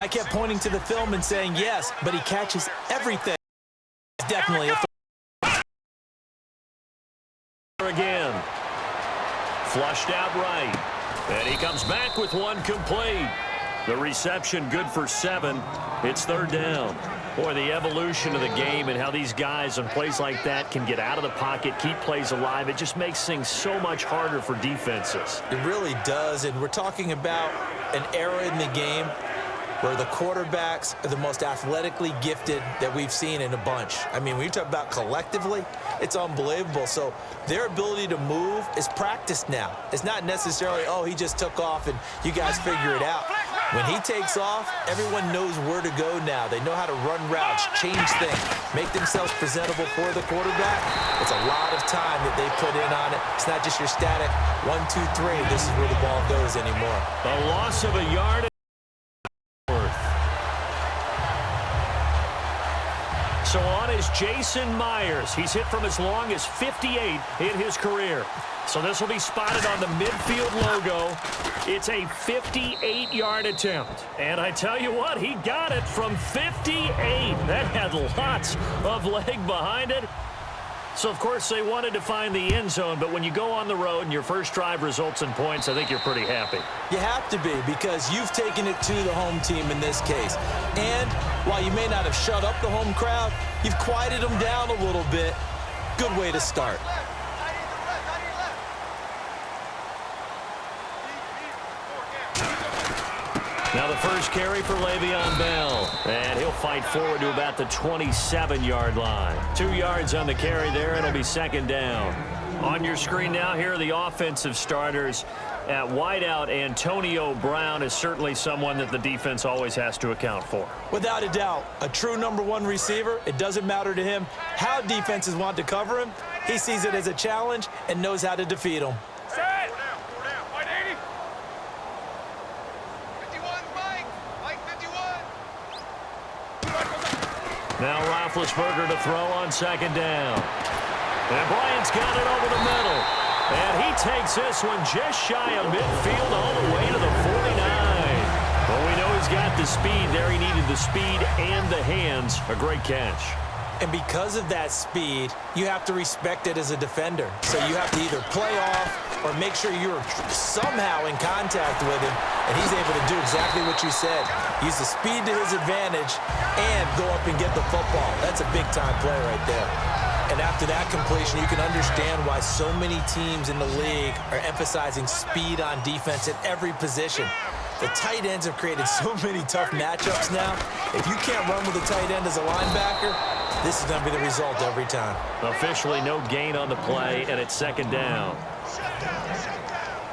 I kept pointing to the film and saying yes, but he catches everything. Definitely a again. Flushed out right. And he comes back with one complete. The reception good for 7. It's 3rd down. Boy, the evolution of the game and how these guys on plays like that can get out of the pocket, keep plays alive, it just makes things so much harder for defenses. It really does, and we're talking about an era in the game where the quarterbacks are the most athletically gifted that we've seen in a bunch. I mean, when you talk about collectively, it's unbelievable. So their ability to move is practiced now. It's not necessarily, oh, he just took off and you guys figure it out. When he takes off, everyone knows where to go now. They know how to run routes, change things, make themselves presentable for the quarterback. It's a lot of time that they put in on it. It's not just your static 1, 2, 3. This is where the ball goes anymore. A loss of a yard. So on is Jason Myers. He's hit from as long as 58 in his career. So this will be spotted on the midfield logo. It's a 58-yard attempt. And I tell you what, he got it from 58. That had lots of leg behind it. So, of course, they wanted to find the end zone, but when you go on the road and your first drive results in points, I think you're pretty happy. You have to be, because you've taken it to the home team in this case. And while you may not have shut up the home crowd, you've quieted them down a little bit. Good way to start. Now the first carry for Le'Veon Bell. And he'll fight forward to about the 27-yard line. 2 yards on the carry there. It'll be 2nd down. On your screen now, here are the offensive starters. At wideout, Antonio Brown is certainly someone that the defense always has to account for. Without a doubt, a true #1 receiver. It doesn't matter to him how defenses want to cover him. He sees it as a challenge and knows how to defeat them. Now Roethlisberger to throw on 2nd down. And Bryant's got it over the middle. And he takes this one just shy of midfield all the way to the 49. Well, we know he's got the speed there. He needed the speed and the hands. A great catch. And because of that speed, you have to respect it as a defender. So you have to either play off or make sure you're somehow in contact with him, and he's able to do exactly what you said. Use the speed to his advantage and go up and get the football. That's a big-time play right there. And after that completion, you can understand why so many teams in the league are emphasizing speed on defense at every position. The tight ends have created so many tough matchups now. If you can't run with a tight end as a linebacker, this is going to be the result every time. Officially no gain on the play, and it's 2nd down.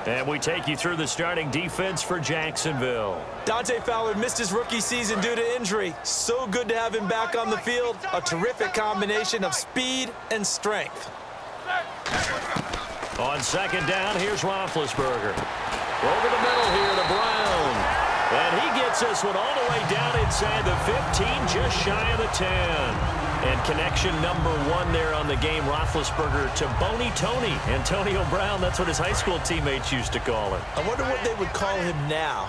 And we take you through the starting defense for Jacksonville. Dante Fowler missed his rookie season due to injury. So good to have him back on the field. A terrific combination of speed and strength. On 2nd down, here's Roethlisberger. Over the middle here to Brown. And he gets this one all the way down inside the 15, just shy of the 10. And connection #1 there on the game, Roethlisberger to Boney Tony. Antonio Brown, that's what his high school teammates used to call him. I wonder what they would call him now.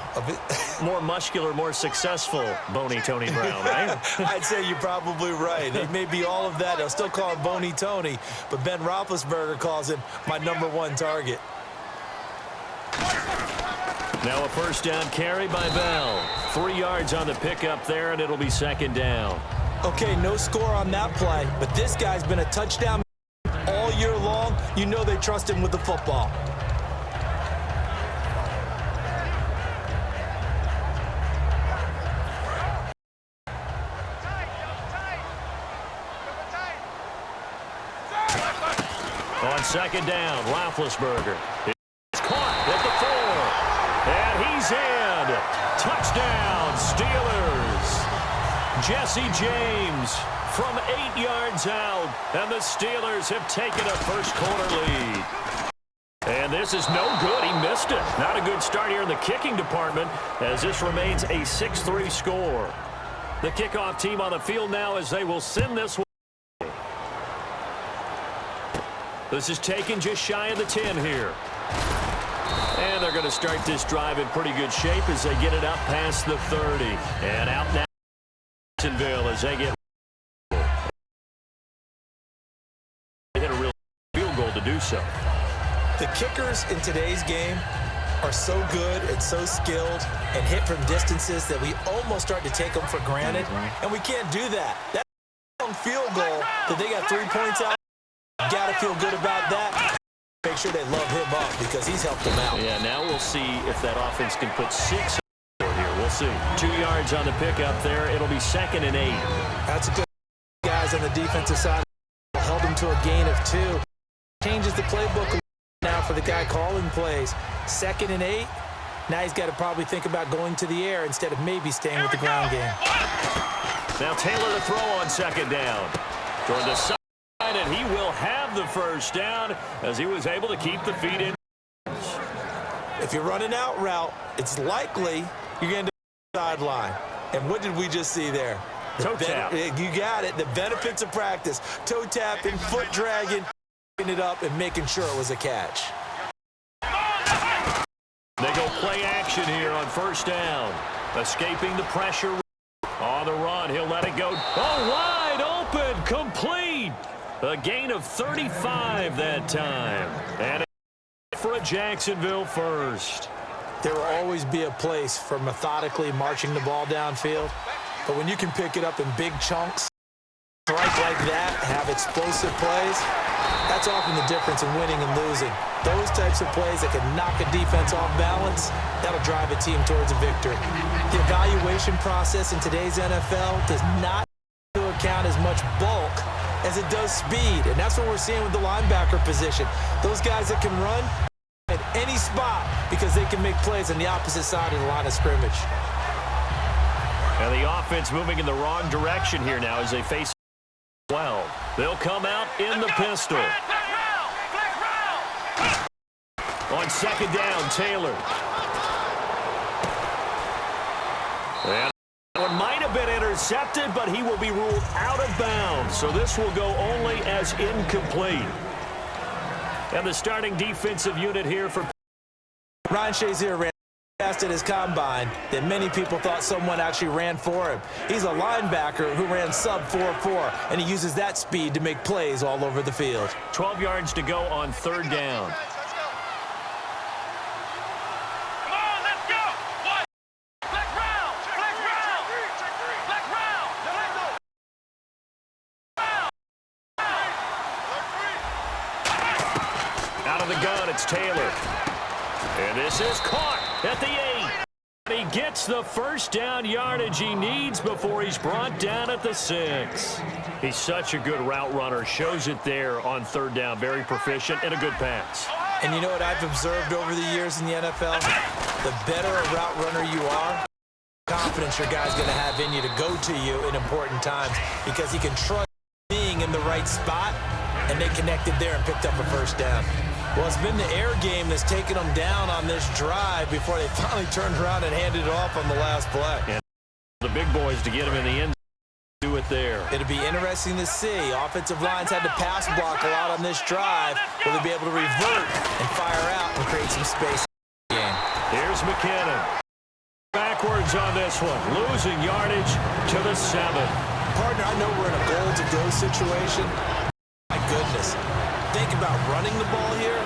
More muscular, more successful Boney Tony Brown, right? I'd say you're probably right. It may be all of that. They'll still call him Boney Tony, but Ben Roethlisberger calls him my #1 target. Now a 1st down carry by Bell. 3 yards on the pickup there, and it'll be 2nd down. Okay, no score on that play, but this guy's been a touchdown all year long. You know they trust him with the football. On 2nd down, Roethlisberger. It's caught at the 4. And he's in. Touchdown, Steelers. Jesse James from 8 yards out, and the Steelers have taken a first-quarter lead. And this is no good. He missed it. Not a good start here in the kicking department, as this remains a 6-3 score. The kickoff team on the field now as they will send this one. This is taken just shy of the 10 here. And they're going to start this drive in pretty good shape as they get it up past the 30. And out now Jacksonville as they get hit a real field goal to do so. The kickers in today's game are so good and so skilled and hit from distances that we almost start to take them for granted, and we can't do that. That long field goal that they got 3 points out, got to feel good about that. Make sure they love him up because he's helped them out. Yeah, now we'll see if that offense can put 6 on the board here. We'll see. 2 yards on the pickup there. It'll be 2nd and 8. That's a good guys on the defensive side. Held him to a gain of 2. Changes the playbook now for the guy calling plays. 2nd and 8. Now he's got to probably think about going to the air instead of maybe staying with the ground game. Now Taylor to throw on 2nd down. Toward the side, and he will have the first down as he was able to keep the feet in. If you're running out route, it's likely you're going to the sideline. And what did we just see there? Toe tap. You got it. The benefits of practice. Toe tapping, foot dragging, it up and making sure it was a catch. They go play action here on 1st down. Escaping the pressure on the run. He'll let it go. Oh, wide open, complete. A gain of 35 that time. And for a Jacksonville first. There will always be a place for methodically marching the ball downfield. But when you can pick it up in big chunks, strike like that, have explosive plays, that's often the difference in winning and losing. Those types of plays that can knock a defense off balance, that'll drive a team towards a victory. The evaluation process in today's NFL does not take into account as much bulk as it does speed, and that's what we're seeing with the linebacker position. Those guys that can run at any spot because they can make plays on the opposite side of the line of scrimmage. And the offense moving in the wrong direction here now as they face 12. They'll come out in the pistol. On 2nd down, Taylor. And one might have been intercepted, but he will be ruled out of bounds. So this will go only as incomplete. And the starting defensive unit here for Ryan Shazier ran fast at his combine that many people thought someone actually ran for him. He's a linebacker who ran sub 4.4, and he uses that speed to make plays all over the field. 12 yards to go on 3rd down. Out of the gun, it's Taylor. And this is caught at the 8. He gets the first down yardage he needs before he's brought down at the 6. He's such a good route runner. Shows it there on 3rd down. Very proficient and a good pass. And you know what I've observed over the years in the NFL? The better a route runner you are, the confidence your guy's going to have in you to go to you in important times because he can trust being in the right spot, and they connected there and picked up a first down. Well, it's been the air game that's taken them down on this drive before they finally turned around and handed it off on the last play. And the big boys to get him in the end, do it there. It'll be interesting to see. Offensive lines had to pass block a lot on this drive. Will they be able to revert and fire out and create some space in the game? Here's McKinnon. Backwards on this one. Losing yardage to the 7. Partner, I know we're in a goal-to-go situation. My goodness. Think about running the ball here.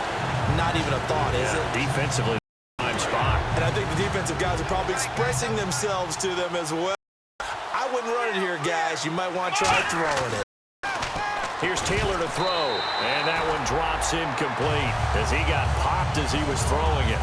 Not even a thought, is it? Defensively, prime spot. And I think the defensive guys are probably expressing themselves to them as well. I wouldn't run it here, guys. You might want to try throwing it. Here's Taylor to throw. And that one drops incomplete as he got popped as he was throwing it.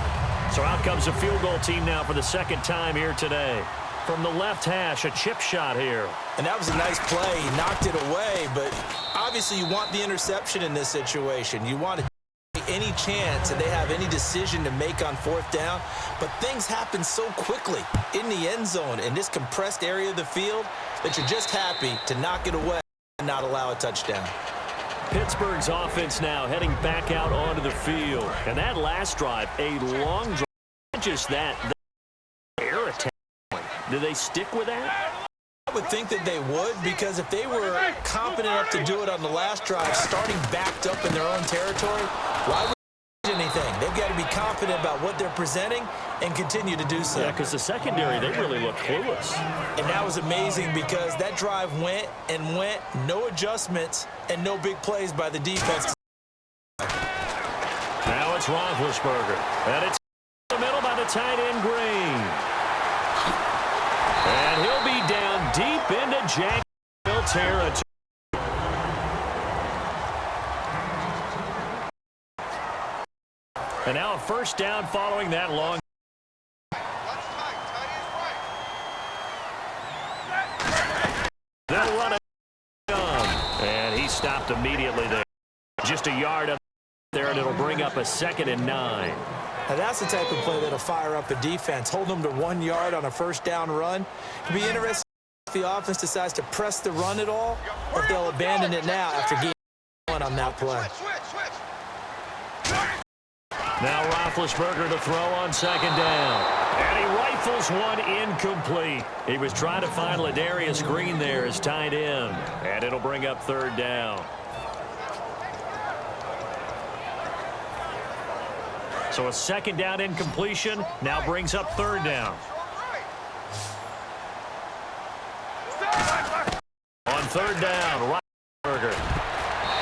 So out comes the field goal team now for the 2nd time here today. From the left hash, a chip shot here. And that was a nice play. He knocked it away, but obviously you want the interception in this situation. You want to take any chance that they have any decision to make on 4th down, but things happen so quickly in the end zone in this compressed area of the field that you're just happy to knock it away and not allow a touchdown. Pittsburgh's offense now heading back out onto the field. And that last drive, a long drive, not just that, the air attack. Do they stick with that? I would think that they would, because if they were competent enough to do it on the last drive, starting backed up in their own territory, why would they do anything everything. They've got to be confident about what they're presenting and continue to do so. Yeah, because the secondary, they really look clueless. And that was amazing because that drive went and went, no adjustments and no big plays by the defense. Now it's Roethlisberger. And it's in the middle by the tight end, Green. And he'll be down deep into Jacksonville territory. And now a first down following that long. They'll run it. And he stopped immediately there. Just a yard up there, and it'll bring up a 2nd and 9. Now that's the type of play that'll fire up a defense. Hold them to 1 yard on a first down run. It'll be interesting if the offense decides to press the run at all, or if they'll abandon it now after getting one on that play. Now Roethlisberger to throw on 2nd down. And he rifles one incomplete. He was trying to find Ladarius Green there as tight end. And it'll bring up 3rd down. So a 2nd down incompletion now brings up 3rd down. On 3rd down, Roethlisberger.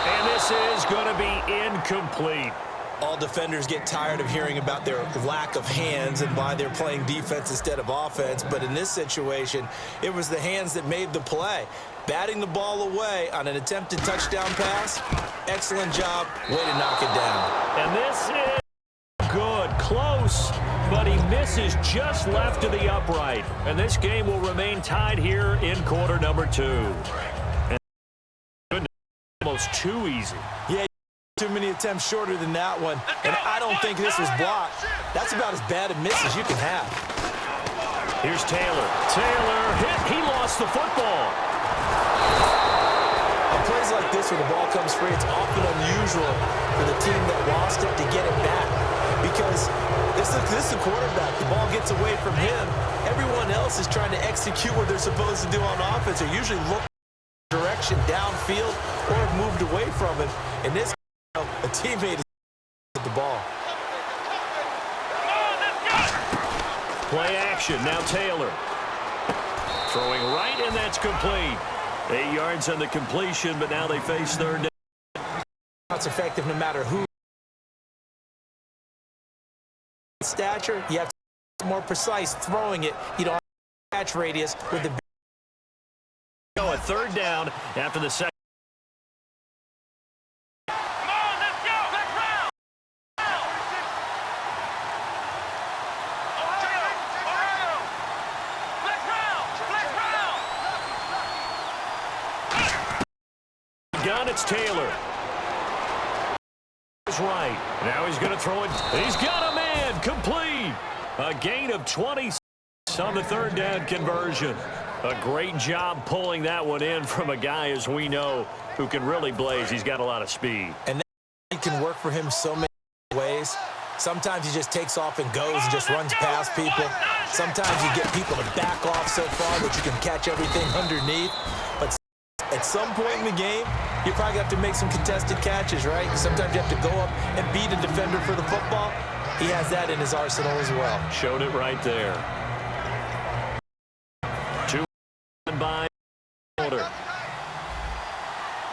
And this is going to be incomplete. All defenders get tired of hearing about their lack of hands and why they're playing defense instead of offense. But in this situation, it was the hands that made the play. Batting the ball away on an attempted touchdown pass. Excellent job. Way to knock it down. And this is good. Close. But he misses just left of the upright. And this game will remain tied here in quarter number 2. And almost too easy. Yeah. Too many attempts shorter than that one, and I don't think this was blocked. That's about as bad a miss as you can have. Here's Taylor. Taylor hit. He lost the football. On plays like this where the ball comes free, it's often unusual for the team that lost it to get it back because this is the quarterback. The ball gets away from him. Everyone else is trying to execute what they're supposed to do on offense. They usually look direction downfield or have moved away from it. In this a teammate is the ball. Play action. Now Taylor. Throwing right, and that's complete. 8 yards on the completion, but now they face 3rd down. It's effective no matter who. Stature, you have to be more precise throwing it. You don't have catch radius with the. A 3rd down after the second. It's Taylor. He's right. Now he's going to throw it. He's got a man. Complete. A gain of 26 on the 3rd down conversion. A great job pulling that one in from a guy, as we know, who can really blaze. He's got a lot of speed. And that can work for him so many ways. Sometimes he just takes off and goes and just runs past people. Sometimes you get people to back off so far that you can catch everything underneath. But at some point in the game, you probably have to make some contested catches, right? Sometimes you have to go up and beat a defender for the football. He has that in his arsenal as well. Showed it right there. 2 by shoulder.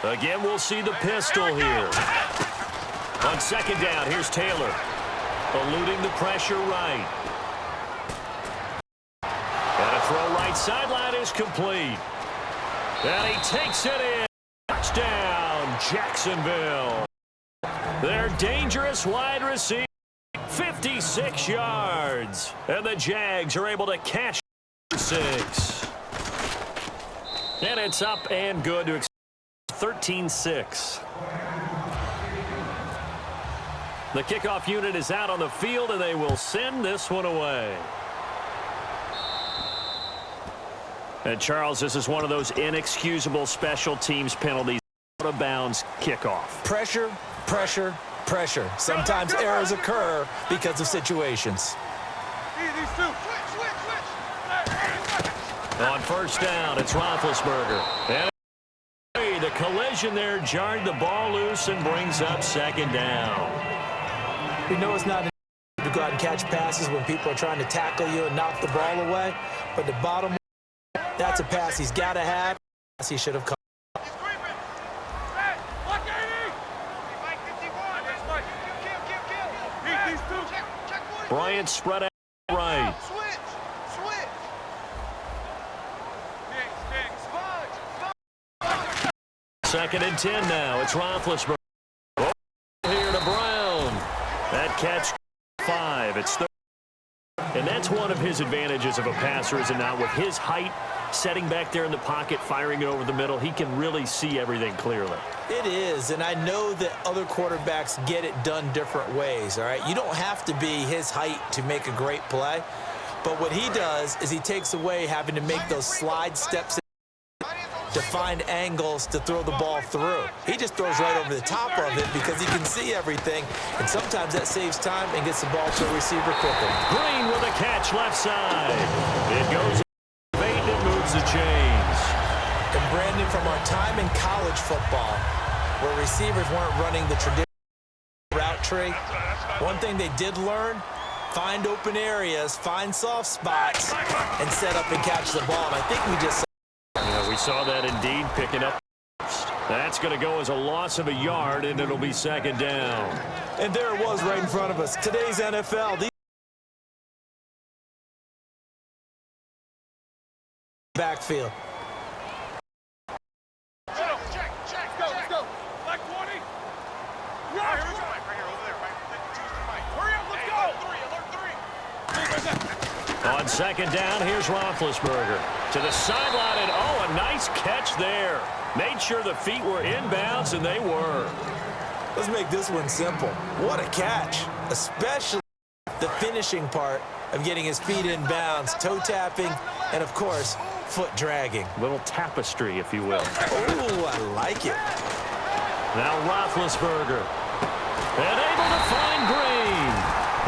Again, we'll see the pistol here. On 2nd down, here's Taylor. Eluding the pressure right. And a throw right sideline is complete. And he takes it in. Touchdown, Jacksonville. Their dangerous wide receiver, 56 yards. And the Jags are able to catch 6. And it's up and good to 13-6. The kickoff unit is out on the field, and they will send this one away. And, Charles, this is one of those inexcusable special teams penalties. Out of bounds kickoff. Pressure, pressure, pressure. Sometimes errors occur because of situations. On 1st down, it's Roethlisberger. And the collision there jarred the ball loose and brings up 2nd down. We know it's not to go out and catch passes when people are trying to tackle you and knock the ball away, but the bottom line, that's a pass he's got to have. He should have caught. Bryant spread out right. Second and 10 now. It's Roethlisberger. Here to Brown. That catch 5. It's third. And that's one of his advantages of a passer, is it not? With his height, setting back there in the pocket, firing it over the middle, he can really see everything clearly. It is, and I know that other quarterbacks get it done different ways, all right? You don't have to be his height to make a great play, but what he does is he takes away having to make those slide steps to find angles to throw the ball through. He just throws right over the top of it because he can see everything, and sometimes that saves time and gets the ball to a receiver quicker. Green with a catch left side. It goes bait and moves the chains. And Brandon, from our time in college football, where receivers weren't running the traditional route tree, one thing they did learn, find open areas, find soft spots, and set up and catch the ball. And I think we just we saw that indeed, picking up. That's going to go as a loss of a yard, and it'll be second down. And there it was right in front of us. Today's NFL, these backfield. On second down, here's Roethlisberger to the sideline, and a nice catch there. Made sure the feet were inbounds, and they were. Let's make this one simple. What a catch, especially the finishing part of getting his feet inbounds, toe tapping, and of course, foot dragging. Little tapestry, if you will. Oh, I like it. Now Roethlisberger, and able to find Green,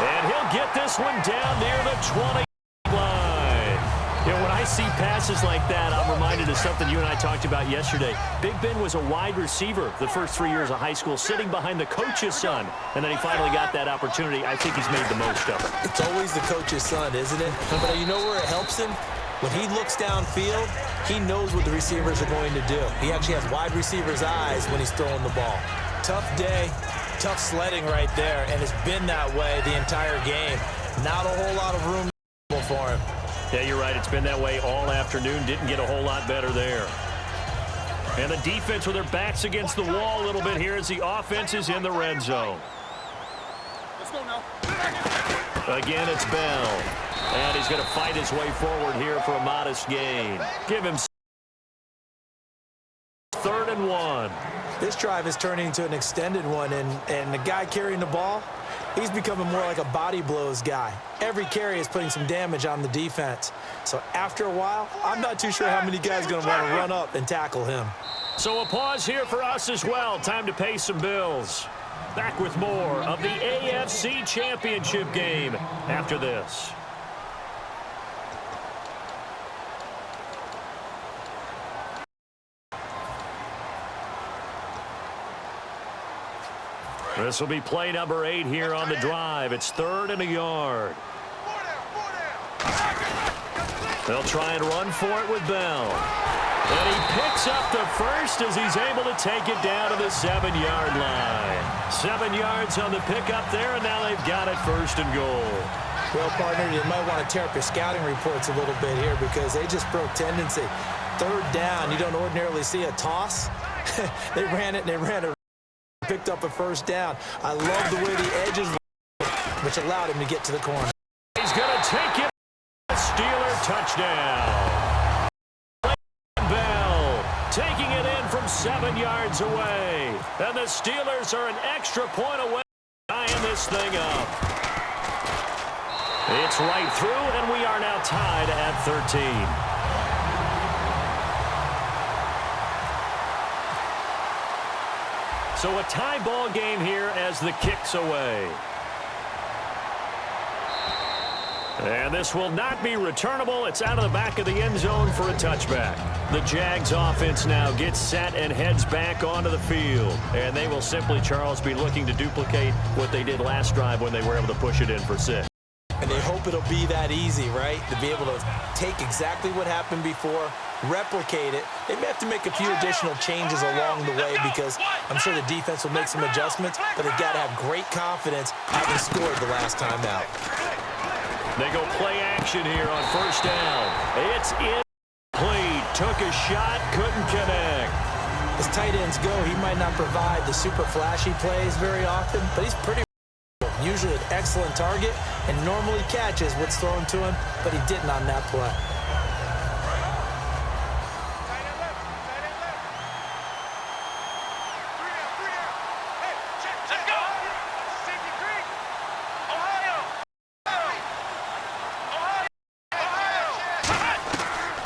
and he'll get this one down near the 20 line. You know, when I see passes like that, I'm reminded of something you and I talked about yesterday. Big Ben was a wide receiver the first 3 years of high school, sitting behind the coach's son, and then he finally got that opportunity. I think he's made the most of it. It's always the coach's son, isn't it? But you know where it helps him? When he looks downfield, he knows what the receivers are going to do. He actually has wide receivers' eyes when he's throwing the ball. Tough day, tough sledding right there, and it's been that way the entire game. Not a whole lot of room for him. Yeah, you're right. It's been that way all afternoon. Didn't get a whole lot better there. And the defense with their backs against the wall a little bit here as the offense is in the red zone. Let's go now. Again, it's Bell. And he's going to fight his way forward here for a modest gain. Give him 3rd and 1. This drive is turning into an extended one, and the guy carrying the ball, he's becoming more like a body blows guy. Every carry is putting some damage on the defense. So after a while, I'm not too sure how many guys are going to want to run up and tackle him. So a pause here for us as well. Time to pay some bills. Back with more of the AFC Championship game after this. This will be play number 8 here on the drive. It's 3rd and a yard. They'll try and run for it with Bell. And he picks up the first as he's able to take it down to the 7-yard line. 7 yards on the pickup there, and now they've got it 1st and goal. Well, partner, you might want to tear up your scouting reports a little bit here because they just broke tendency. 3rd down, you don't ordinarily see a toss. They ran it, and they ran it. Picked up a 1st down. I love the way the edges were, which allowed him to get to the corner. He's going to take it. Steeler touchdown. Bell taking it in from 7 yards away. And the Steelers are an extra point away from tying this thing up. It's right through, and we are now tied at 13. So a tie ball game here as the kick's away. And this will not be returnable. It's out of the back of the end zone for a touchback. The Jags offense now gets set and heads back onto the field. And they will simply, Charles, be looking to duplicate what they did last drive when they were able to push it in for 6. And they hope it'll be that easy, right? To be able to take exactly what happened before, replicate it. They may have to make a few additional changes along the way because I'm sure the defense will make some adjustments, but they've got to have great confidence having scored the last time out. They go play action here on first down. It's incomplete. Took a shot, couldn't connect. As tight ends go, he might not provide the super flashy plays very often, but he's pretty usually an excellent target and normally catches what's thrown to him, but he didn't on that play.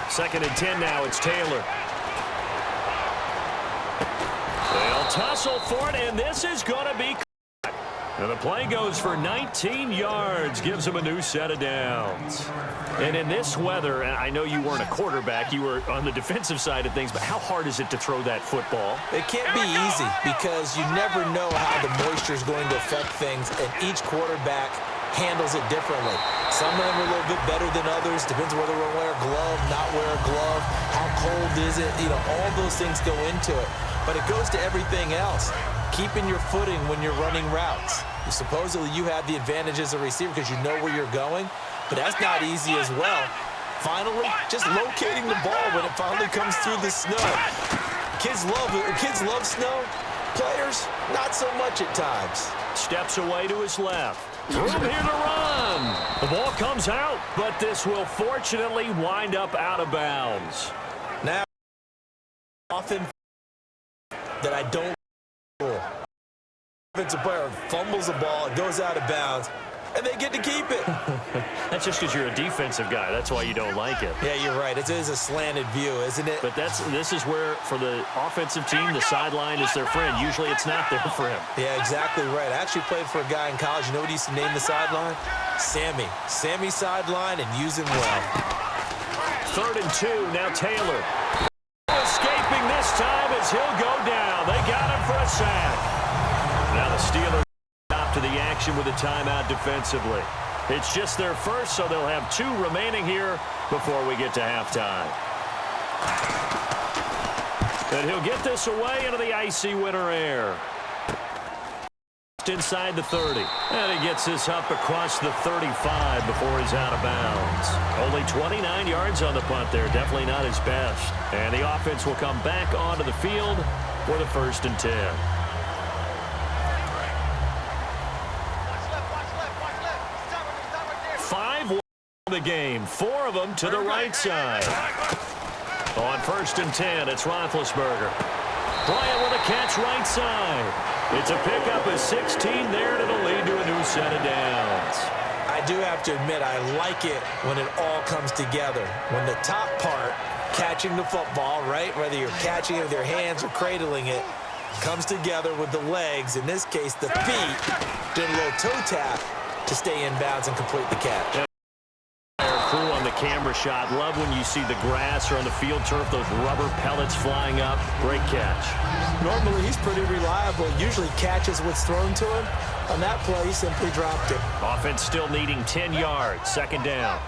Second and 10 now, it's Taylor. They'll tussle for it, and this is going to be caught. And the play goes for 19 yards, gives them a new set of downs. And in this weather, and I know you weren't a quarterback, you were on the defensive side of things, but how hard is it to throw that football? It can't be easy because you never know how the moisture is going to affect things, and each quarterback handles it differently. Some of them are a little bit better than others. Depends whether we're wear a glove, not wear a glove, how cold is it. You know, all those things go into it. But it goes to everything else. Keeping your footing when you're running routes. Supposedly you have the advantage as a receiver because you know where you're going, but that's not easy as well. Finally, just locating the ball when it finally comes through the snow. Kids love snow. Players, not so much at times. Steps away to his left. Room here to run. The ball comes out, but this will fortunately wind up out of bounds. Now, often that I don't rule. Offensive player fumbles the ball, it goes out of bounds, and they get to keep it. That's just because you're a defensive guy. That's why you don't like it. Yeah, you're right. It is a slanted view, isn't it? But this is where, for the offensive team, the sideline is their friend. Usually it's not their friend. Yeah, exactly right. I actually played for a guy in college. You know what he used to name the sideline? Sammy. Sammy sideline, and use him well. 3rd and 2, now Taylor. Escaping this time as he'll go down. They got him for a sack. Now the Steelers stop to the action with a timeout defensively. It's just their first, so they'll have 2 remaining here before we get to halftime. And he'll get this away into the icy winter air. Inside the 30. And he gets this up across the 35 before he's out of bounds. Only 29 yards on the punt there. Definitely not his best. And the offense will come back onto the field for the 1st and 10. The game, 4 of them to the right side. On 1st and 10, it's Roethlisberger. Bryant with a catch right side. It's a pickup of 16 there, and it'll lead to a new set of downs. I do have to admit, I like it when it all comes together. When the top part, catching the football, right, whether you're catching it with your hands or cradling it, comes together with the legs, in this case the feet, doing a little toe tap to stay in bounds and complete the catch. Crew on the camera shot. Love when you see the grass or on the field turf, those rubber pellets flying up. Great catch. Normally, he's pretty reliable. Usually catches what's thrown to him. On that play, he simply dropped it. Offense still needing 10 yards. 2nd down.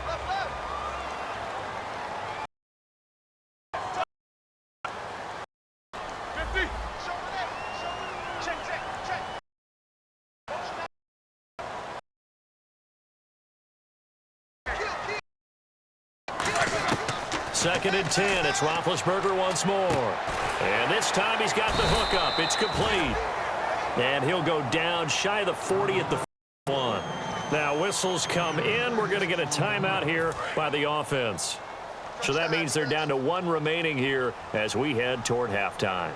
Second and 10, it's Roethlisberger once more. And this time he's got the hook up. It's complete. And he'll go down shy of the 40 at the 1. Now whistles come in. We're going to get a timeout here by the offense. So that means they're down to 1 remaining here as we head toward halftime.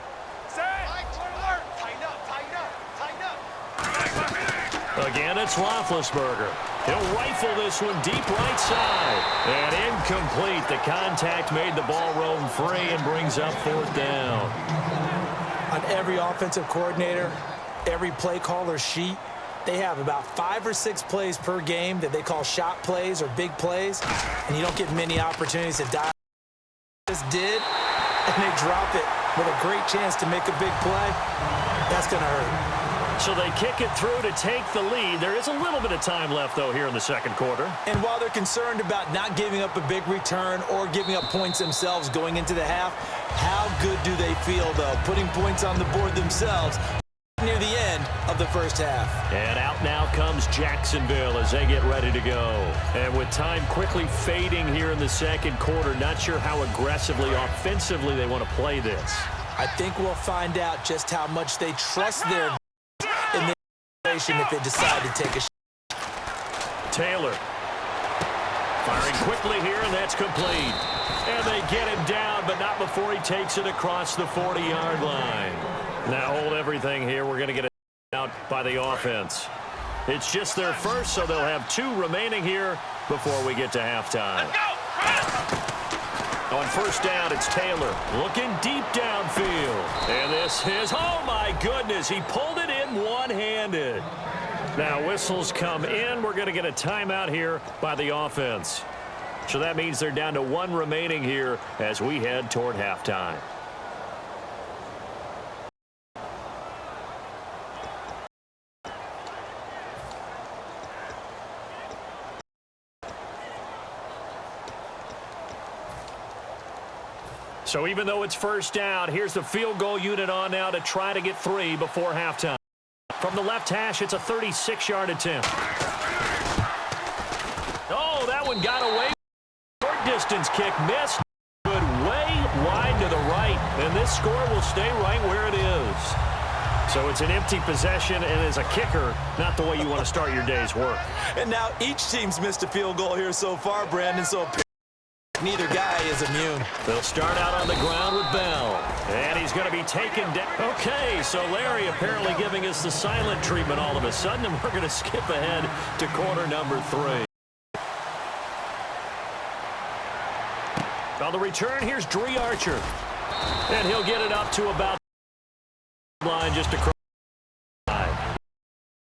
Again, it's Roethlisberger. He'll rifle this one deep right side. And incomplete. The contact made the ball roam free and brings up 4th down. On every offensive coordinator, every play caller sheet, They have about 5 or 6 plays per game that they call shot plays or big plays, and you don't get many opportunities to dive. Just did, and they drop it with a great chance to make a big play. That's going to hurt. So they kick it through to take the lead. There is a little bit of time left, though, here in the second quarter. And while they're concerned about not giving up a big return or giving up points themselves going into the half, how good do they feel, though, putting points on the board themselves near the end of the first half? And out now comes Jacksonville as they get ready to go. And with time quickly fading here in the second quarter, not sure how aggressively, offensively they want to play this. I think we'll find out just how much they trust their in this situation if they decide to take a shot. Taylor firing quickly here, and that's complete. And they get him down, but not before he takes it across the 40-yard line. Now hold everything here. We're going to get it out by the offense. It's just their first, so they'll have 2 remaining here before we get to halftime. On first down, it's Taylor looking deep downfield. And this is, oh my goodness, he pulled it in one-handed. Now whistles come in. We're going to get a timeout here by the offense. So that means they're down to 1 remaining here as we head toward halftime. So even though it's first down, here's the field goal unit on now to try to get 3 before halftime. From the left hash, it's a 36-yard attempt. Oh, that one got away. Short distance kick missed. Good, way wide to the right. And this score will stay right where it is. So it's an empty possession, and as a kicker, not the way you want to start your day's work. And now each team's missed a field goal here so far, Brandon, so neither guy is immune. They'll start out on the ground with Bell. And he's going to be taken down. Okay, so Larry apparently giving us the silent treatment all of a sudden, and we're going to skip ahead to quarter number 3. On the return, here's Dree Archer. And he'll get it up to about the line just across the line.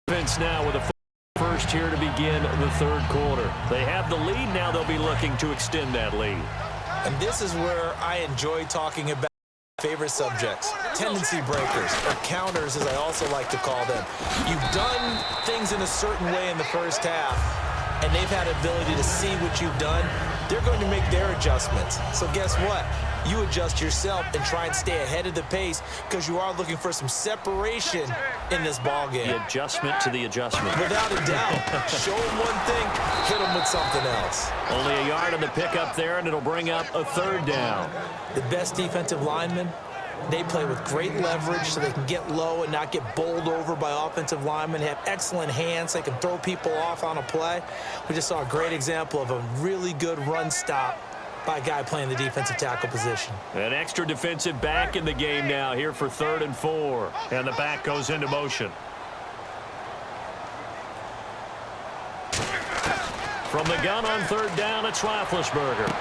Defense now with a first here to begin the third quarter. They have the lead. Now they'll be looking to extend that lead. And this is where I enjoy talking about favorite subjects, tendency breakers, or counters, as I also like to call them. You've done things in a certain way in the first half, and they've had ability to see what you've done. They're going to make their adjustments. So guess what? You adjust yourself and try and stay ahead of the pace because you are looking for some separation in this ball game. The adjustment to the adjustment. Without a doubt. Show them one thing, hit them with something else. Only a yard on the pickup there, and it'll bring up a third down. The best defensive linemen, they play with great leverage so they can get low and not get bowled over by offensive linemen. They have excellent hands. They can throw people off on a play. We just saw a great example of a really good run stop by a guy playing the defensive tackle position. An extra defensive back in the game now here for 3rd and 4. And the back goes into motion. From the gun on 3rd down, it's Roethlisberger.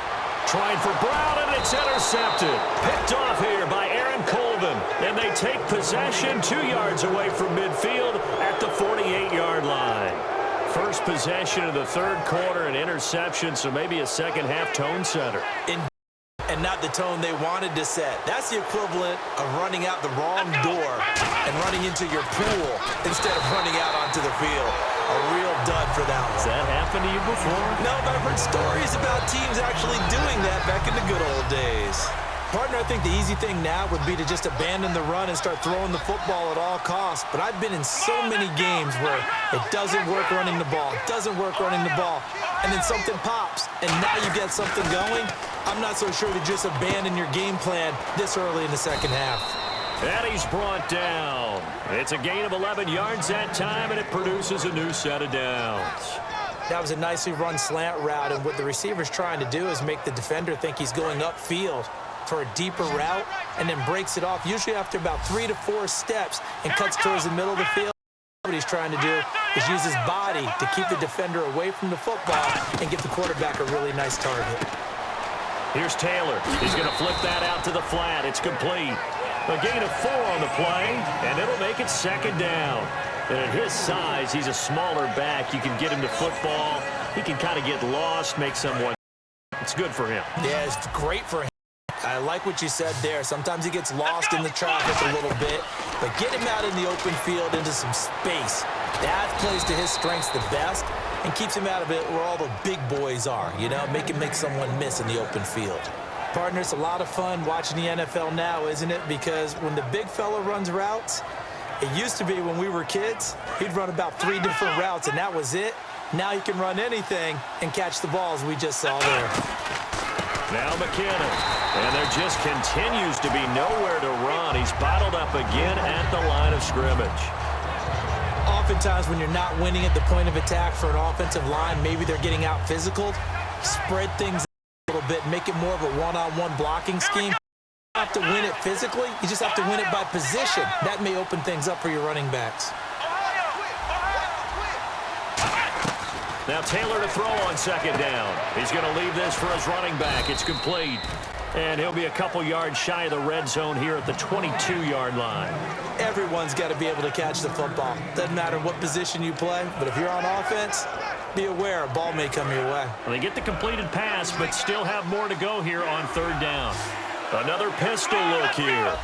Trying for Brown, and it's intercepted. Picked off here by Aaron Colvin. And they take possession 2 yards away from midfield at the 48-yard line. First possession of the third quarter, an interception, so maybe a second-half tone setter. And not the tone they wanted to set. That's the equivalent of running out the wrong door and running into your pool instead of running out onto the field. A real dud for that one. Has that happened to you before? No, but I've heard stories about teams actually doing that back in the good old days. Partner, I think the easy thing now would be to just abandon the run and start throwing the football at all costs. But I've been in so many games where it doesn't work running the ball, and then something pops, and now you get something going. I'm not so sure to just abandon your game plan this early in the second half. And he's brought down. It's a gain of 11 yards that time, and it produces a new set of downs. That was a nicely run slant route, and what the receiver's trying to do is make the defender think he's going upfield for a deeper route, and then breaks it off, usually after about 3 to 4 steps, and cuts towards the middle of the field. What he's trying to do is use his body to keep the defender away from the football and give the quarterback a really nice target. Here's Taylor. He's going to flip that out to the flat. It's complete. A gain of 4 on the play, and it'll make it second down. And at his size, he's a smaller back. You can get him to football. He can kind of get lost, make someone. It's good for him. Yeah, it's great for him. I like what you said there. Sometimes he gets lost in the traffic a little bit, but get him out in the open field into some space. That plays to his strengths the best and keeps him out of it where all the big boys are, you know, make him make someone miss in the open field. Partner, it's a lot of fun watching the NFL now, isn't it? Because when the big fella runs routes, it used to be when we were kids, he'd run about 3 different routes, and that was it. Now he can run anything and catch the balls we just saw there. Now McKinnon, and there just continues to be nowhere to run. He's bottled up again at the line of scrimmage. Oftentimes when you're not winning at the point of attack for an offensive line, maybe they're getting out physical, spread things a little bit, make it more of a one-on-one blocking scheme. You don't have to win it physically, you just have to win it by position. That may open things up for your running backs. Now Taylor to throw on second down. He's going to leave this for his running back. It's complete. And he'll be a couple yards shy of the red zone here at the 22-yard line. Everyone's got to be able to catch the football. Doesn't matter what position you play, but if you're on offense, be aware a ball may come your way. Well, they get the completed pass, but still have more to go here on third down. Another pistol look here.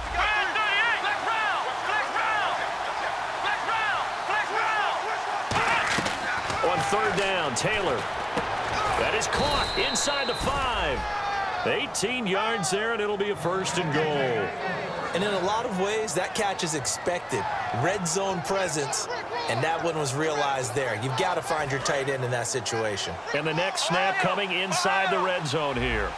On third down, Taylor. That is caught inside the 5. 18 yards there, and it'll be a first and goal. And in a lot of ways, that catch is expected. Red zone presence, and that one was realized there. You've got to find your tight end in that situation. And the next snap coming inside the red zone here.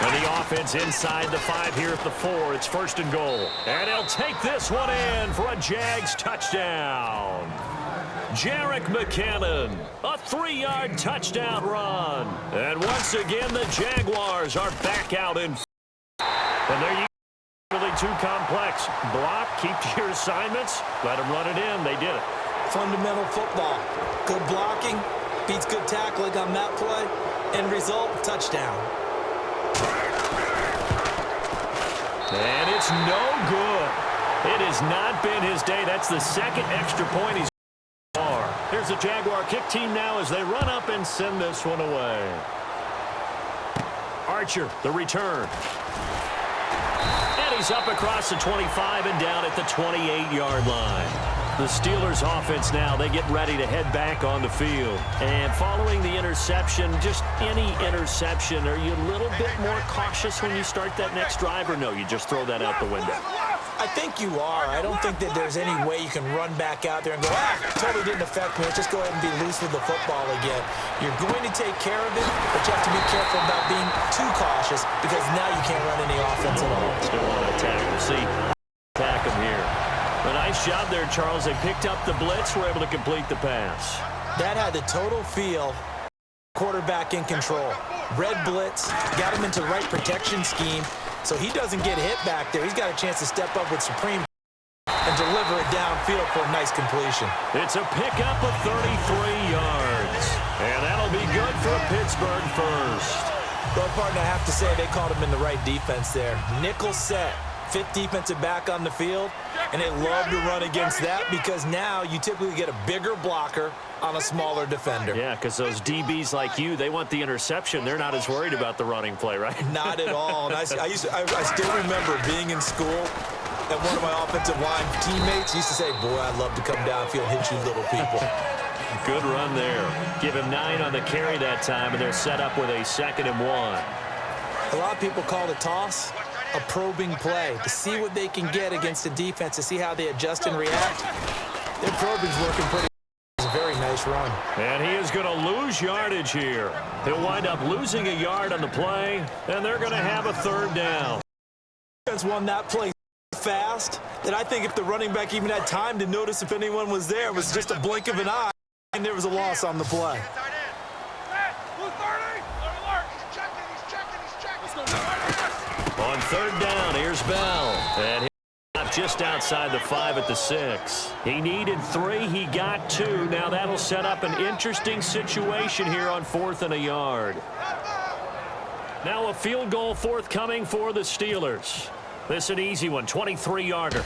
And the offense inside the 5 here at the 4. It's first and goal. And he'll take this one in for a Jags touchdown. Jerick McKinnon, a 3-yard touchdown run. And once again, the Jaguars are back out in. And there you go. Really too complex. Block, keep to your assignments, let them run it in. They did it. Fundamental football. Good blocking, beats good tackling on that play. End result, touchdown. And it's no good. It has not been his day. That's the second extra point he's far. Here's the Jaguar kick team now as they run up and send this one away. Archer, the return. And he's up across the 25 and down at the 28-yard line. The Steelers offense now, they get ready to head back on the field. And following the interception, just any interception, are you a little bit more cautious when you start that next drive, or no, you just throw that out the window? I think you are. I don't think that there's any way you can run back out there and go, totally didn't affect me. Let's just go ahead and be loose with the football again. You're going to take care of it, but you have to be careful about being too cautious because now you can't run any offense at all. Still want to attack. We'll see. Attack him here. A nice job there, Charles. They picked up the blitz, were able to complete the pass. That had the total feel. Quarterback in control. Red blitz, got him into the right protection scheme, so he doesn't get hit back there. He's got a chance to step up with supreme and deliver it downfield for a nice completion. It's a pickup of 33 yards. And that'll be good for a Pittsburgh first. Well, partner, I have to say they called him in the right defense there. Nickel set. 5th defensive back on the field, and they love to run against that because now you typically get a bigger blocker on a smaller defender. Yeah, because those DBs like you, they want the interception. They're not as worried about the running play, right? Not at all. And I still remember being in school, and one of my offensive line teammates used to say, boy, I'd love to come downfield and hit you little people. Good run there. Give him 9 on the carry that time, and they're set up with a 2nd and 1. A lot of people call the toss a probing play to see what they can get against the defense, to see how they adjust and react. Their probing's working pretty. It's a very nice run. And he is going to lose yardage here. He'll wind up losing a yard on the play, and they're going to have a 3rd down. Defense won that play fast that I think if the running back even had time to notice if anyone was there, it was just a blink of an eye, and there was a loss on the play. On 3rd down, here's Bell. And he's just outside the 5 at the 6. He needed 3. He got 2. Now that'll set up an interesting situation here on 4th and a yard. Now a field goal forthcoming for the Steelers. This is an easy one, 23-yarder.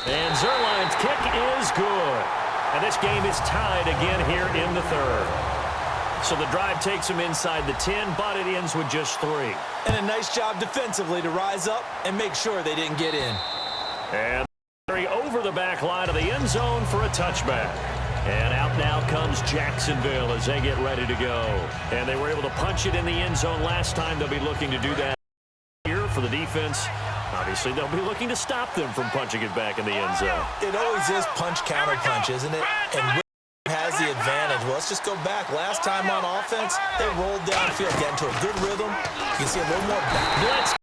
And Zerline's kick is good. And this game is tied again here in the third. So the drive takes them inside the 10, but it ends with just 3. And a nice job defensively to rise up and make sure they didn't get in. And over the back line of the end zone for a touchback. And out now comes Jacksonville as they get ready to go. And they were able to punch it in the end zone last time. They'll be looking to do that here for the defense. Obviously, they'll be looking to stop them from punching it back in the end zone. It always is punch-counter-punch, isn't it? And has the advantage. Well, let's just go back. Last time on offense, they rolled downfield, get into a good rhythm. You can see a little more blitz.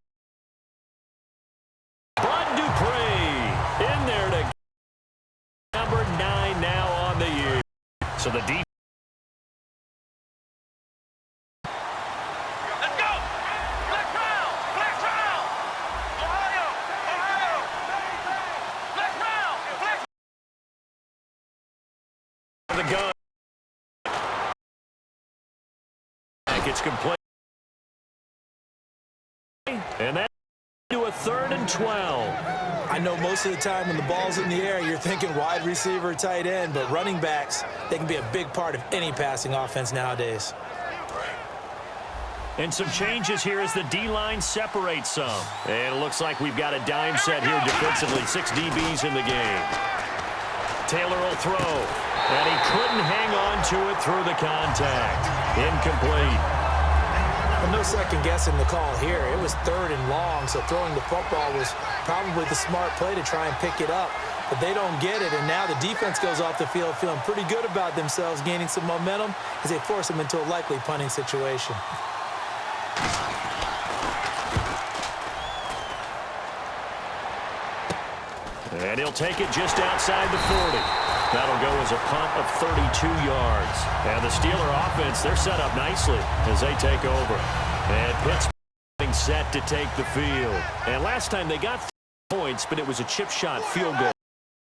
Bud Dupree in there to number 9 now on the year. So the defense. Let's go! Black Crown! Black Crown! Ohio! Ohio! Black Crown! Black The gun. It's complete. And that's to a 3rd and 12. I know most of the time when the ball's in the air, you're thinking wide receiver, tight end, but running backs, they can be a big part of any passing offense nowadays. And some changes here as the D-line separates some. And it looks like we've got a dime set here defensively. 6 DBs in the game. Taylor will throw. And he couldn't hang on to it through the contact. Incomplete. Well, no second guessing the call here. It was 3rd and long, so throwing the football was probably the smart play to try and pick it up. But they don't get it, and now the defense goes off the field feeling pretty good about themselves, gaining some momentum as they force them into a likely punting situation. And he'll take it just outside the 40. That'll go as a punt of 32 yards. And the Steeler offense, they're set up nicely as they take over. And Pittsburgh set to take the field. And last time they got 3 points, but it was a chip shot field goal.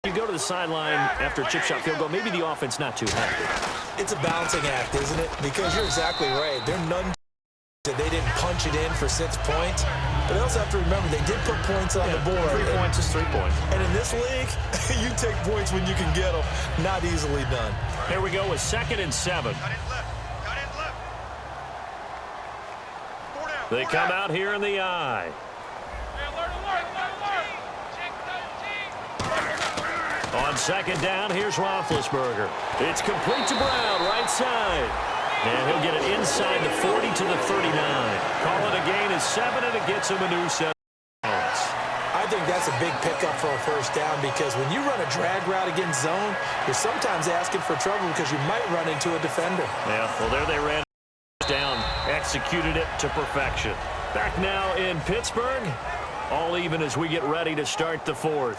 You go to the sideline after a chip shot field goal, maybe the offense not too happy. It's a balancing act, isn't it? Because you're exactly right. They're none that they didn't punch it in for 6 points. But they also have to remember they did put points on the board. 3 points is 3 points. And in this league, you take points when you can get them. Not easily done. Here we go with 2nd and 7. Cut in left. Cut in left. 4 down. They come out here in the eye. On 2nd down, here's Roethlisberger. It's complete to Brown, right side. And he'll get it inside the 40 to the 39. Call it a gain of 7, and it gets him a new set of points. I think that's a big pickup for a first down because when you run a drag route against zone, you're sometimes asking for trouble because you might run into a defender. Yeah, well, there they ran down, executed it to perfection. Back now in Pittsburgh, all even as we get ready to start the 4th.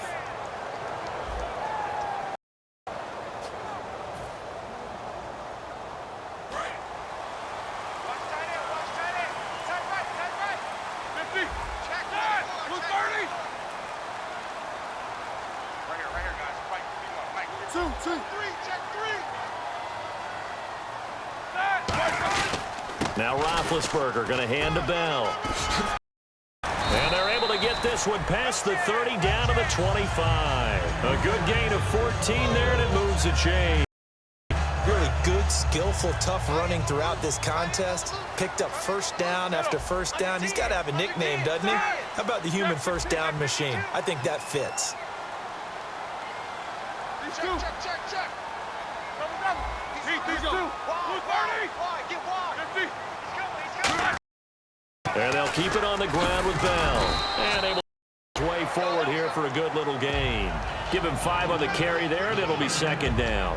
Now Roethlisberger going to hand to Bell. And they're able to get this one past the 30 down to the 25. A good gain of 14 there, and it moves the chain. Really good, skillful, tough running throughout this contest. Picked up first down after first down. He's got to have a nickname, doesn't he? How about the human first down machine? I think that fits. Check. These two. Blue 30. Get wide. 50. He's coming. And they'll keep it on the ground with Bell. And able to way forward here for a good little gain. Give him 5 on the carry there, and it'll be 2nd down.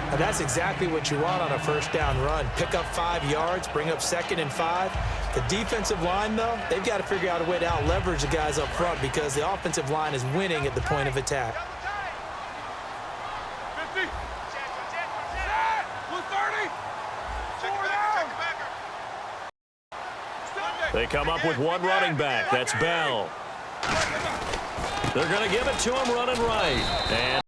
Now that's exactly what you want on a first down run. Pick up 5 yards, bring up 2nd and 5. The defensive line, though, they've got to figure out a way to out-leverage the guys up front because the offensive line is winning at the point of attack. 50. Blue 30. 4 down. They come up with one running back. That's Bell. They're going to give it to him running right. And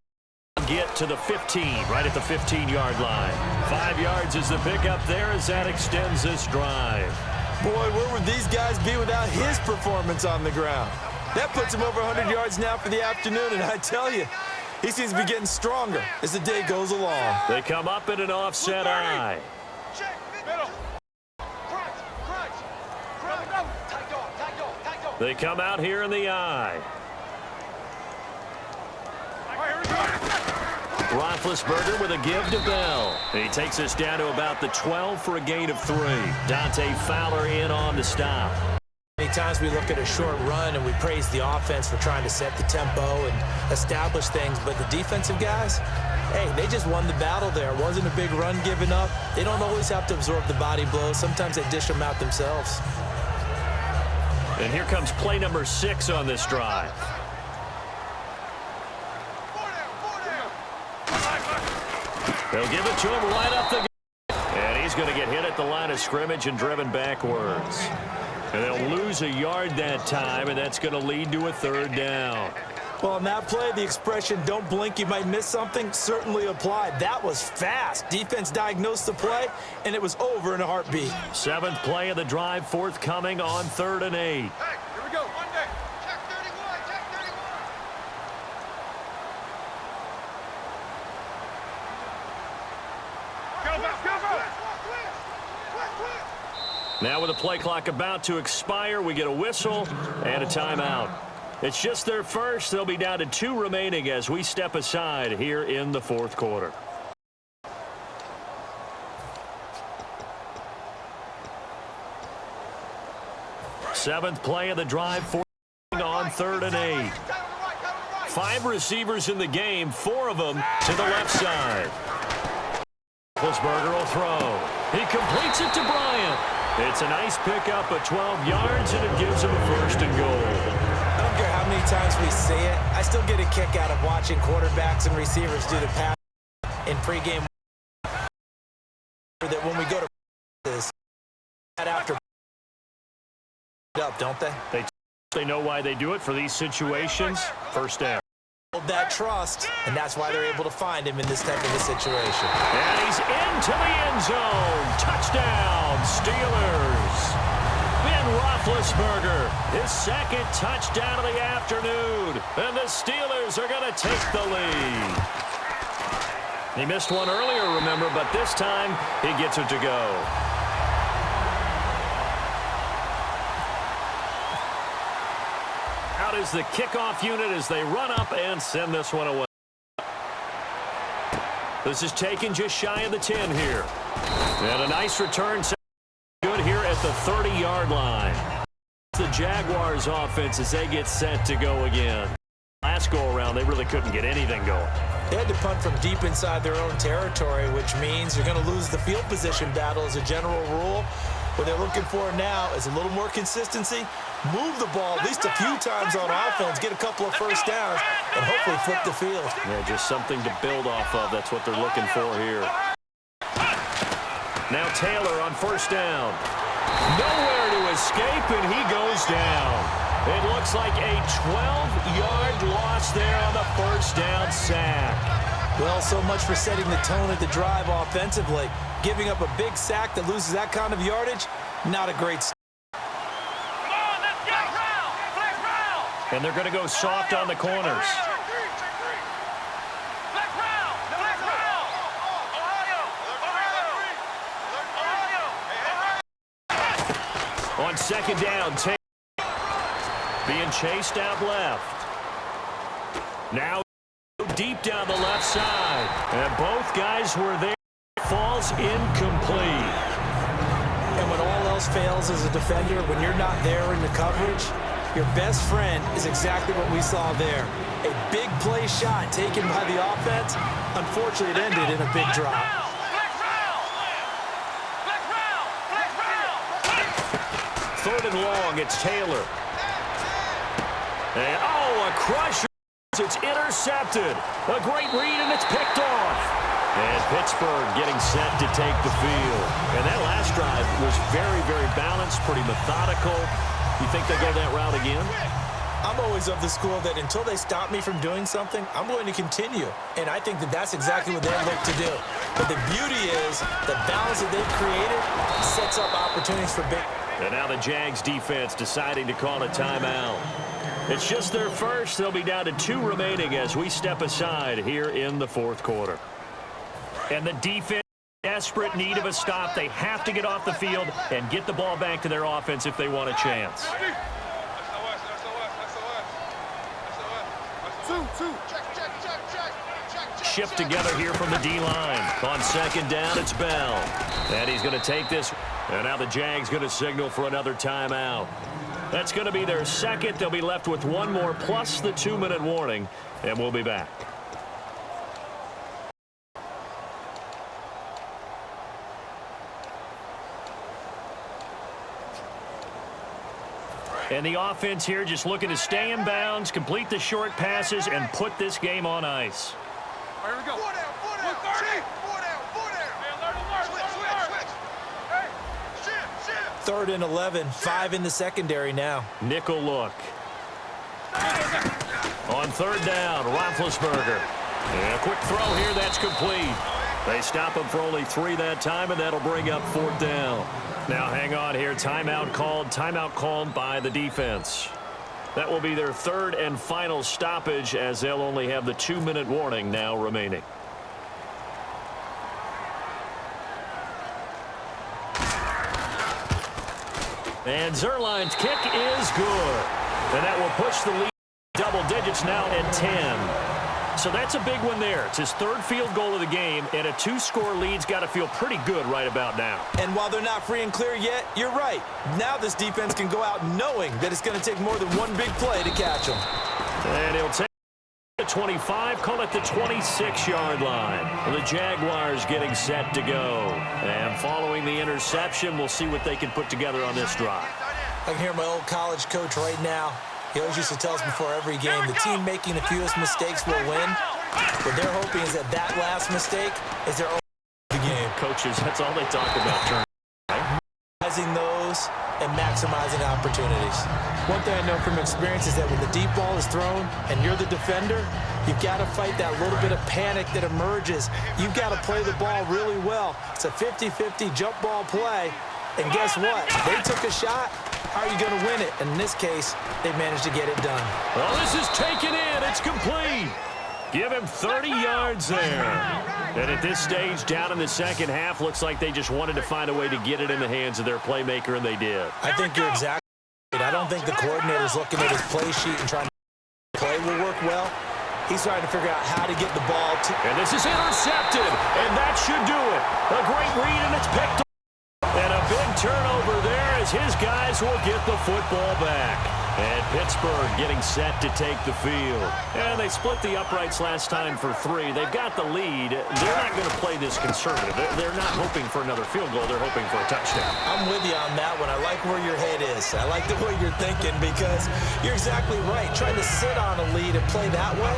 get to the 15, right at the 15-yard line. 5 yards is the pickup there as that extends this drive. Boy, where would these guys be without his performance on the ground? That puts him over 100 yards now for the afternoon, and I tell you, he seems to be getting stronger as the day goes along. They come up in an offset eye. Check. Middle. Crunch. Tight dog. They come out here in the eye. All right, here we go. Roethlisberger with a give to Bell. He takes us down to about the 12 for a gain of 3. Dante Fowler in on the stop. Many times we look at a short run and we praise the offense for trying to set the tempo and establish things, but the defensive guys, hey, they just won the battle there. It wasn't a big run given up. They don't always have to absorb the body blows. Sometimes they dish them out themselves. And here comes play number 6 on this drive. They'll give it to him right up the gut. And he's going to get hit at the line of scrimmage and driven backwards. And they'll lose a yard that time, and that's going to lead to a 3rd down. Well, on that play, the expression, don't blink, you might miss something, certainly applied. That was fast. Defense diagnosed the play, and it was over in a heartbeat. 7th play of the drive, forthcoming on 3rd and 8. Hey, here we go. Monday. Check 31. Now with the play clock about to expire, we get a whistle and a timeout. It's just their first. They'll be down to 2 remaining as we step aside here in the 4th quarter. Seventh play of the drive, on 3rd and 8. 5 receivers in the game, 4 of them to the left side. Roethlisberger will throw. He completes it to Bryant. It's a nice pickup of 12 yards, and it gives him a 1st and goal. I don't care how many times we see it. I still get a kick out of watching quarterbacks and receivers do the pass in pregame. That when we go to this, after up, don't they? They know why they do it for these situations. 1st down. That trust, and that's why they're able to find him in this type of a situation. And he's into the end zone. Touchdown, Steelers. Ben Roethlisberger, his 2nd touchdown of the afternoon. And the Steelers are going to take the lead. He missed one earlier, remember, but this time he gets it to go. Out is the kickoff unit as they run up and send this one away. This is taken just shy of the 10 here. And a nice return. Good here at the 30-yard line. The Jaguars offense as they get set to go again. Last go-around, they really couldn't get anything going. They had to punt from deep inside their own territory, which means you're going to lose the field position battle as a general rule. What they're looking for now is a little more consistency, move the ball at least a few times on offense, get a couple of 1st downs, and hopefully flip the field. Yeah, just something to build off of. That's what they're looking for here. Now Taylor on 1st down. Nowhere to escape, and he goes down. It looks like a 12-yard loss there on the 1st down sack. Well, so much for setting the tone of the drive offensively. Giving up a big sack that loses that kind of yardage, not a great start. Come on, let's get round. Flex round. And they're going to go soft on the corners. Flex round. Flex round. Ohio. On 2nd down, being chased out left. Now deep down the left side. And both guys were there. Falls incomplete. And when all else fails as a defender, when you're not there in the coverage, your best friend is exactly what we saw there. A big play shot taken by the offense. Unfortunately, it ended in a big drop. Flex round. 3rd and long, it's Taylor. And, a crusher. It's intercepted. A great read, and it's picked off. And Pittsburgh getting set to take the field. And that last drive was very, very balanced, pretty methodical. You think they go that route again? I'm always of the school that until they stop me from doing something, I'm going to continue. And I think that that's exactly what they look to do. But the beauty is the balance that they've created sets up opportunities for big. And now the Jags defense deciding to call a timeout. It's just their first. They'll be down to 2 remaining as we step aside here in the fourth quarter. And the defense desperate need of a stop. They have to get off the field and get the ball back to their offense if they want a chance. Shift together here from the D-line. On second down, it's Bell. And he's going to take this. And now the Jags going to signal for another timeout. That's going to be their second. They'll be left with 1 more plus the 2-minute warning. And we'll be back. And the offense here just looking to stay in bounds, complete the short passes, and put this game on ice. Here we go. 4 down, 4 down. 4 down, 4 down. Hey, alert. Hey, shift. 3rd and 11, 5 in the secondary now. Nickel look. On 3rd down, Roethlisberger. And a quick throw here, that's complete. They stop him for only 3 that time, and that'll bring up 4th down. Now hang on here, timeout called by the defense. That will be their 3rd and final stoppage as they'll only have the 2-minute warning now remaining. And Zerline's kick is good. And that will push the lead double digits now at 10. So that's a big one there. It's his 3rd field goal of the game, and a 2-score lead's got to feel pretty good right about now. And while they're not free and clear yet, you're right. Now this defense can go out knowing that it's going to take more than one big play to catch them. And he'll take the 25, call it the 26-yard line. The Jaguars getting set to go. And following the interception, we'll see what they can put together on this drive. I can hear my old college coach right now. He always used to tell us before every game, the team making the fewest mistakes will win. What they're hoping is that that last mistake is their own game. Coaches, that's all they talk about. Maximizing those and maximizing opportunities. One thing I know from experience is that when the deep ball is thrown and you're the defender, you've got to fight that little bit of panic that emerges. You've got to play the ball really well. It's a 50-50 jump ball play. And guess what? They took a shot. How are you going to win it? And in this case, they managed to get it done. Well, this is taken in. It's complete. Give him 30 yards there. And at this stage, down in the second half, looks like they just wanted to find a way to get it in the hands of their playmaker, and they did. I think you're exactly right. I don't think the coordinator's looking at his play sheet and trying to play will work well. He's trying to figure out how to get the ball to. And this is intercepted, and that should do it. A great read, and it's picked up. And a big turnover there as his guys will get the football back. And Pittsburgh getting set to take the field. And they split the uprights last time for 3. They've got the lead. They're not going to play this conservative. They're not hoping for another field goal. They're hoping for a touchdown. I'm with you on that one. I like where your head is. I like the way you're thinking because you're exactly right. Trying to sit on a lead and play that way,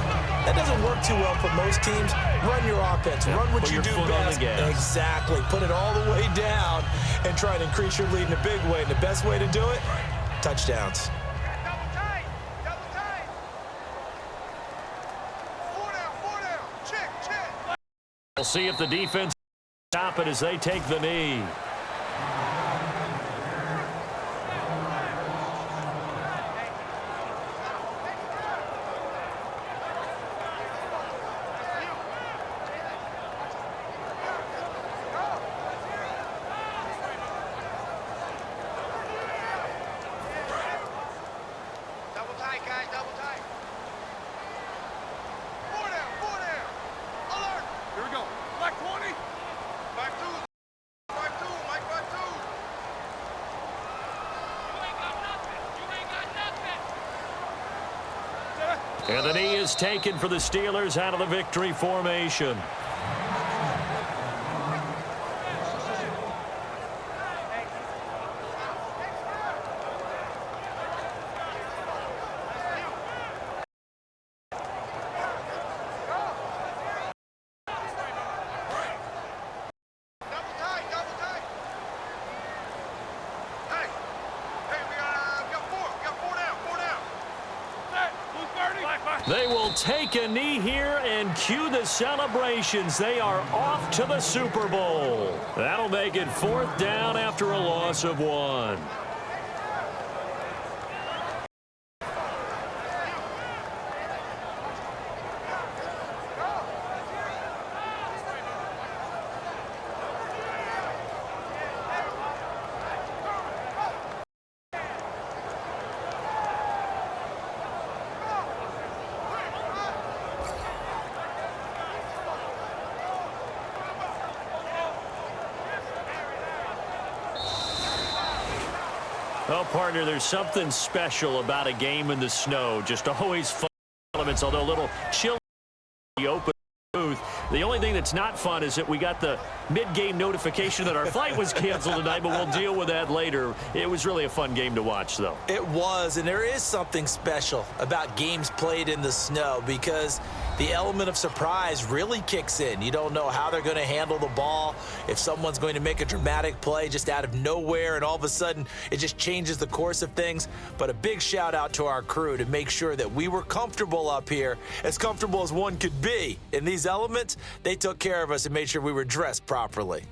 that doesn't work too well for most teams. Run your offense. Run what you do best. Exactly. Put it all the way down and try to increase your lead in a big way. And the best way to do it, touchdowns. We'll see if the defense stop it as they take the knee. Double tight, guys, double tight. 4 down, 4 down. Alert. Here we go. Black 20. Black 2. Black 2. Mike, Black 2. You ain't got nothing. You ain't got nothing. And the knee is taken for the Steelers out of the victory formation. They will take a knee here and cue the celebrations. They are off to the Super Bowl. That'll make it 4th down after a loss of 1. Well, partner, there's something special about a game in the snow. Just always fun elements, although a little chill in the open booth. The only thing that's not fun is that we got the mid-game notification that our flight was canceled tonight, but we'll deal with that later. It was really a fun game to watch, though. It was, and there is something special about games played in the snow because the element of surprise really kicks in. You don't know how they're going to handle the ball, if someone's going to make a dramatic play just out of nowhere, and all of a sudden it just changes the course of things. But a big shout out to our crew to make sure that we were comfortable up here, as comfortable as one could be. In these elements, they took care of us and made sure we were dressed properly.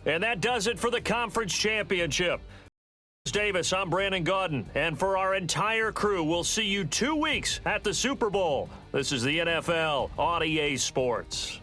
And that does it for the conference championship. Davis, I'm Brandon Gaudin, and for our entire crew, we'll see you 2 weeks at the Super Bowl. This is the NFL on EA Sports.